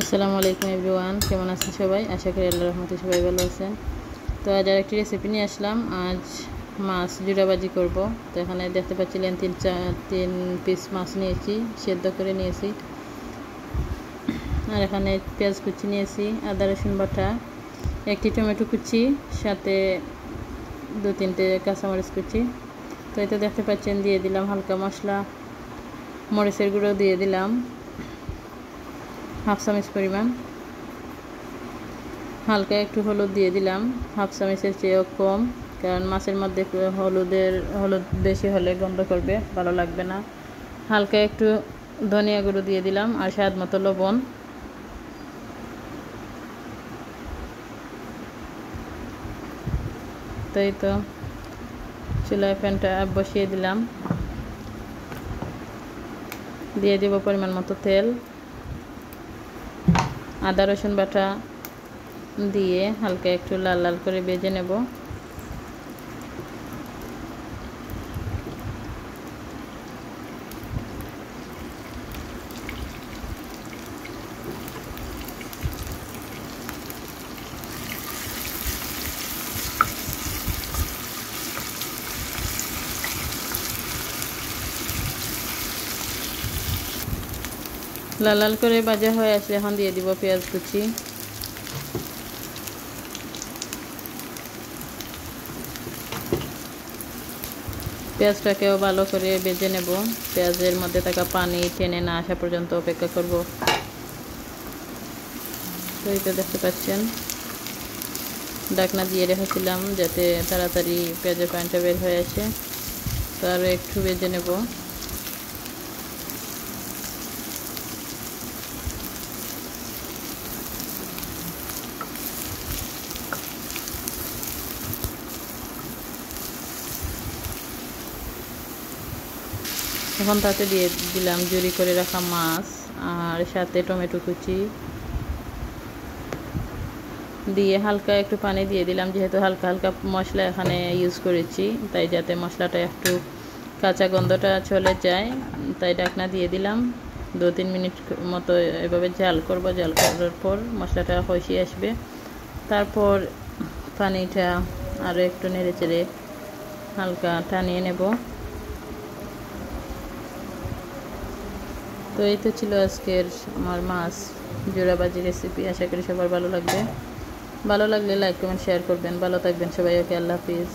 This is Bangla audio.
আসসালামু আলাইকুম এভরিওয়ান, কেমন আছেন সবাই? আশা করি আল্লাহর রহমতে সবাই ভালো আছেন। তো আজ আর একটি রেসিপি নিয়ে আসলাম। আজ মাছ জুড়াবাজি করব। তো এখানে দেখতে পাচ্ছিলেন তিন পিস মাছ নিয়েছি, সেদ্ধ করে নিয়েছি। আর এখানে পেঁয়াজ কুচি নিয়েছি, আদা রসুন বাটা, একটি টমেটো কুচি, সাথে 2-3টে কাঁচামরিচ কুচি। তো এটা দেখতে পাচ্ছেন, দিয়ে দিলাম হালকা মশলা, মরিচের গুঁড়ো দিয়ে দিলাম 1/2 চামচ পরিমাণ, হালকা একটু হলুদ দিয়ে দিলাম 1/2 চামচের চেয়েও কম, কারণ মাছের মধ্যে হলুদ বেশি হলে গন্ধ করবে, ভালো লাগবে না। হালকা একটু ধনিয়া গুঁড়ো দিয়ে দিলাম আর স্বাদ মতো লবণ। তাই তো চুলায় প্যানটা বসিয়ে দিলাম, দিয়ে দেব পরিমাণ মতো তেল, আদা রসুন বাটা দিয়ে হালকা একটু লাল লাল করে ভেজে নেব। লাল লাল করে ভাজা হয়ে আসলে এখন দিয়ে দিব পেঁয়াজ কুচি। পেঁয়াজটাকেও ভালো করে ভেজে নেব, পেঁয়াজের মধ্যে থাকা পানি টেনে না আসা পর্যন্ত অপেক্ষা করব। তো এই তো দেখতে পাচ্ছেন, ঢাকনা দিয়ে রেখেছিলাম যাতে তাড়াতাড়ি পেঁয়াজের পানিটা বের হয়ে আসে। তো আরও একটু ভেজে নেব। এখন তাতে দিয়ে দিলাম জুড়ি করে রাখা মাছ, আর সাথে টমেটো কুচি দিয়ে হালকা একটু পানি দিয়ে দিলাম, যেহেতু হালকা হালকা মশলা এখানে ইউজ করেছি, তাই যাতে মশলাটা একটু কাঁচা গন্ধটা চলে যায়, তাই ঢাকনা দিয়ে দিলাম। 2-3 মিনিট মতো এভাবে জাল করব। জাল করার পর মশলাটা কষিয়ে আসবে, তারপর পানিটা আরও একটু নেড়ে চেড়ে হালকা টানিয়ে নেব। তো এই তো ছিল আজকের আমার মাছ জোড়াবাজি রেসিপি। আশা করি সবার ভালো লাগবে। ভালো লাগলে লাইক কমেন্ট শেয়ার করবেন। ভালো থাকবেন সবাই। ওকে, আল্লাহ হাফিজ।